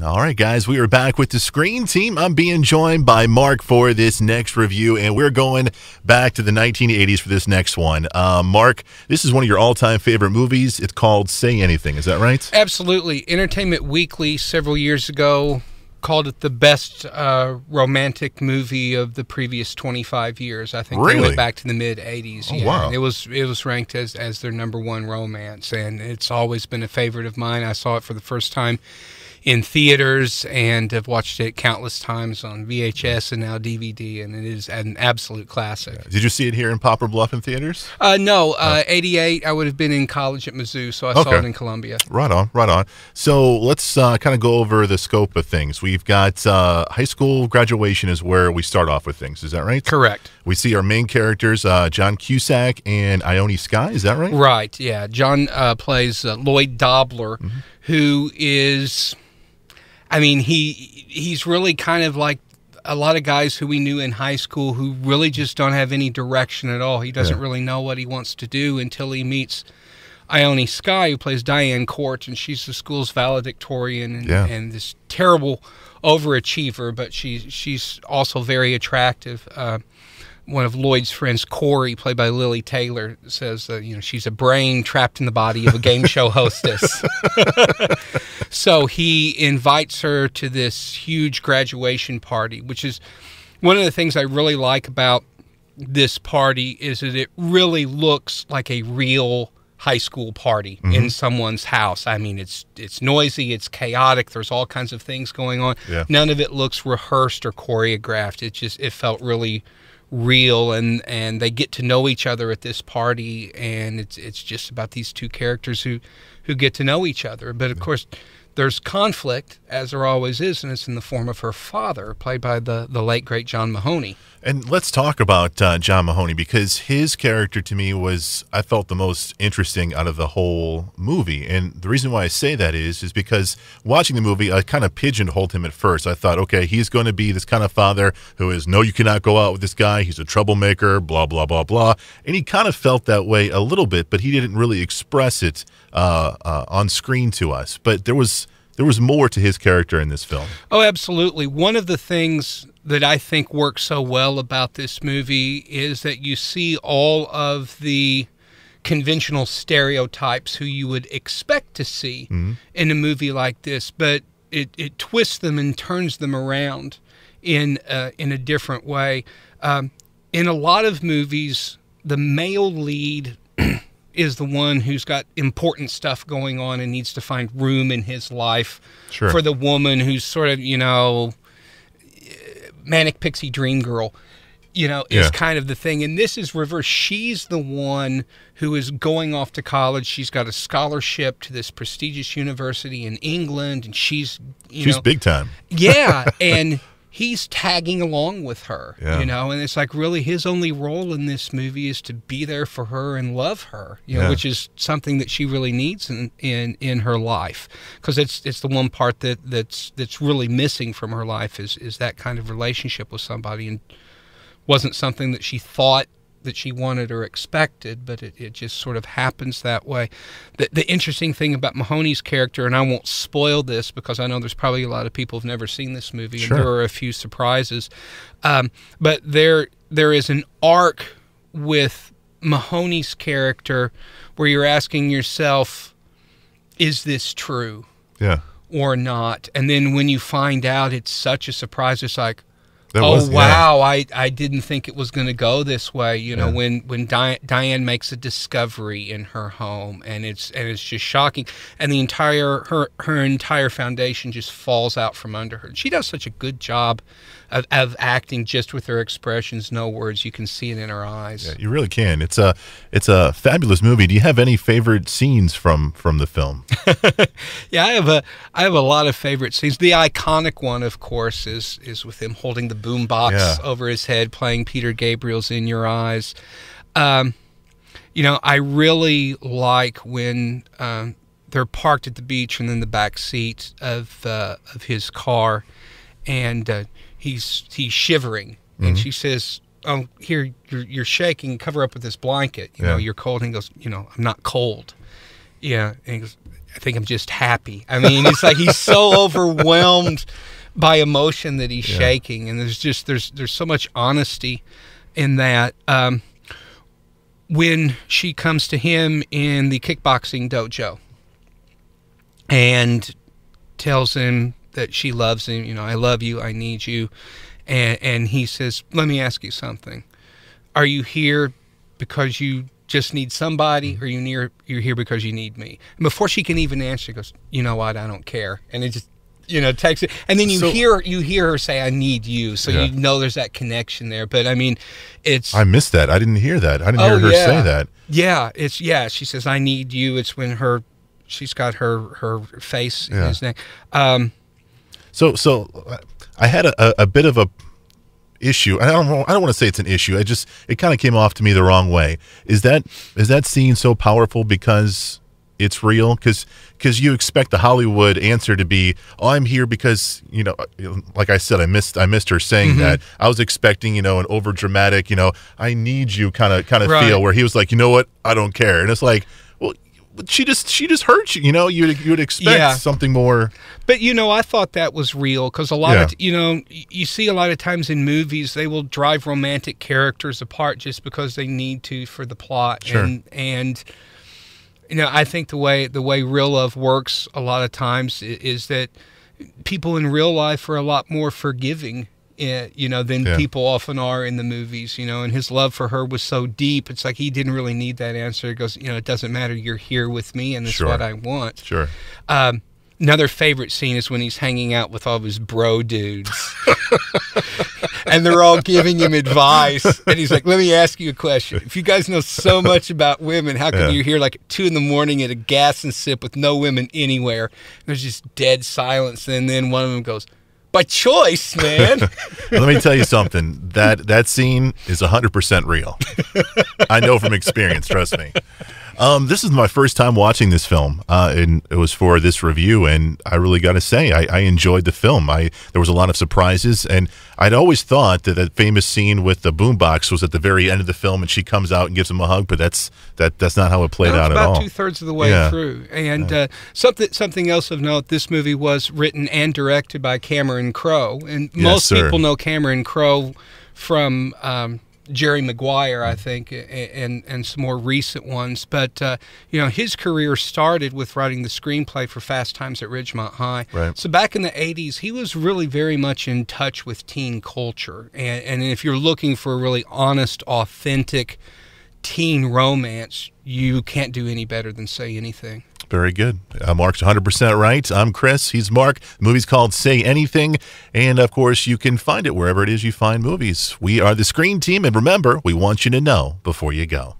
All right, guys, we are back with the Screen Team. I'm being joined by Mark for this next review, and we're going back to the 1980s for this next one. Mark, this is one of your all-time favorite movies. It's called Say Anything. Is that right? Absolutely. Entertainment Weekly several years ago called it the best romantic movie of the previous 25 years. I think they went back to the mid-'80s. Oh, wow. It was ranked as their #1 romance, and it's always been a favorite of mine. I saw it for the first time in theaters and have watched it countless times on VHS and now DVD, and it is an absolute classic. Did you see it here in Poplar, Bluff in theaters? No, 88, I would have been in college at Mizzou, so I saw it in Columbia. Right on, right on. So let's kind of go over the scope of things. We've got high school graduation is where we start off with things. Is that right? Correct. We see our main characters, John Cusack and Ione Skye. Is that right? Right, yeah. John plays Lloyd Dobler, who is... I mean, he's really kind of like a lot of guys who we knew in high school who really just don't have any direction at all. He doesn't really know what he wants to do until he meets Ione Skye, who plays Diane Court, and she's the school's valedictorian and this terrible overachiever, but she's also very attractive. One of Lloyd's friends, Corey, played by Lily Taylor, says that she's a brain trapped in the body of a game show hostess. So he invites her to this huge graduation party, which is one of the things I really like about this party is that it really looks like a real high school party in someone's house. I mean, it's noisy, it's chaotic, there's all kinds of things going on. None of it looks rehearsed or choreographed. It felt really real, and they get to know each other at this party, and it's just about these two characters who get to know each other. But of course there's conflict, as there always is, and it's in the form of her father, played by the late great John Mahoney. And let's talk about John Mahoney, because his character to me was, I felt, the most interesting out of the whole movie. And the reason why I say that is because watching the movie, I kind of pigeonholed him at first. I thought, okay, he's going to be this kind of father who is, no, you cannot go out with this guy. He's a troublemaker, blah, blah, blah, blah. And he kind of felt that way a little bit, but he didn't really express it on screen to us. But there was more to his character in this film. Oh, absolutely. One of the things that I think works so well about this movie is that you see all of the conventional stereotypes who you would expect to see in a movie like this, but it twists them and turns them around in a different way. In a lot of movies, the male lead is the one who's got important stuff going on and needs to find room in his life for the woman who's sort of, manic pixie dream girl, is kind of the thing. And this is reverse. She's the one who is going off to college. She's got a scholarship to this prestigious university in England, and she's big time. Yeah, and he's tagging along with her, and it's like really his only role in this movie is to be there for her and love her, which is something that she really needs in her life, because it's the one part that's really missing from her life is that kind of relationship with somebody, and wasn't something that she thought that she wanted or expected, but it just sort of happens that way. The interesting thing about Mahoney's character, and I won't spoil this because I know there's probably a lot of people who've never seen this movie, and there are a few surprises, but there is an arc with Mahoney's character where you're asking yourself, is this true or not? And then when you find out, it's such a surprise. It's like, wow, I didn't think it was going to go this way. When Diane makes a discovery in her home, and it's just shocking, and the her entire foundation just falls out from under her. She does such a good job of acting just with her expressions, no words. You can see it in her eyes. Yeah, you really can. It's a fabulous movie. Do you have any favorite scenes from the film? Yeah, I have a lot of favorite scenes. The iconic one, of course, is with him holding the boom box over his head, playing Peter Gabriel's "In Your Eyes." I really like when they're parked at the beach and in the back seat of his car, and he's shivering, and she says, "Oh, here, you're shaking. Cover up with this blanket. You're cold." And he goes, "I'm not cold." Yeah, and he goes, I think I'm just happy. I mean, it's like he's so overwhelmed by emotion that he's shaking, and there's so much honesty in that. When she comes to him in the kickboxing dojo and tells him that she loves him, you know, I love you, I need you, and he says, let me ask you something. Are you here because you just need somebody, or you're here because you need me? And before she can even answer, she goes, you know what, I don't care. And it just, you know, takes it. And then you hear her say, I need you. So you know there's that connection there. But I mean, I missed that. I didn't hear that. I didn't hear her say that. Yeah, she says, I need you. It's when she's got her face in his neck. So I had a bit of a issue. I don't want to say it's an issue. It kind of came off to me the wrong way. Is that scene so powerful because it's real? Because you expect the Hollywood answer to be, oh, I'm here because, you know, like I said, I missed her saying that. I was expecting, you know, an over dramatic, you know, I need you kind of feel, where he was like, you know what, I don't care. And it's like, well, she just hurt you, you know. You would expect something more. But you know, I thought that was real, because a lot of, you know, you see a lot of times in movies they will drive romantic characters apart just because they need to for the plot. And you know, I think the way real love works a lot of times is that people in real life are a lot more forgiving, you know, than people often are in the movies, you know. And his love for her was so deep, it's like he didn't really need that answer. He goes, you know, it doesn't matter, you're here with me, and that's what I want. Another favorite scene is when he's hanging out with all of his bro dudes. And they're all giving him advice. And he's like, let me ask you a question. If you guys know so much about women, how come you're here like at 2 in the morning at a gas and sip with no women anywhere? There's just dead silence. And then one of them goes, by choice, man. Let me tell you something. That scene is 100% real. I know from experience, trust me. This is my first time watching this film, and it was for this review, and I really got to say, I enjoyed the film. There was a lot of surprises, and I'd always thought that famous scene with the boombox was at the very end of the film, and she comes out and gives him a hug, but that's not how it played out at all. About 2/3 of the way through. And something else of note, this movie was written and directed by Cameron Crowe, and most people know Cameron Crowe from Jerry Maguire, I think, and some more recent ones. But, you know, his career started with writing the screenplay for Fast Times at Ridgemont High. So back in the 80s, he was really very much in touch with teen culture. And if you're looking for a really honest, authentic teen romance, you can't do any better than Say Anything. Very good. Mark's 100% right. I'm Chris. He's Mark. The movie's called Say Anything. And, of course, you can find it wherever it is you find movies. We are the Screen Team. And remember, we want you to know before you go.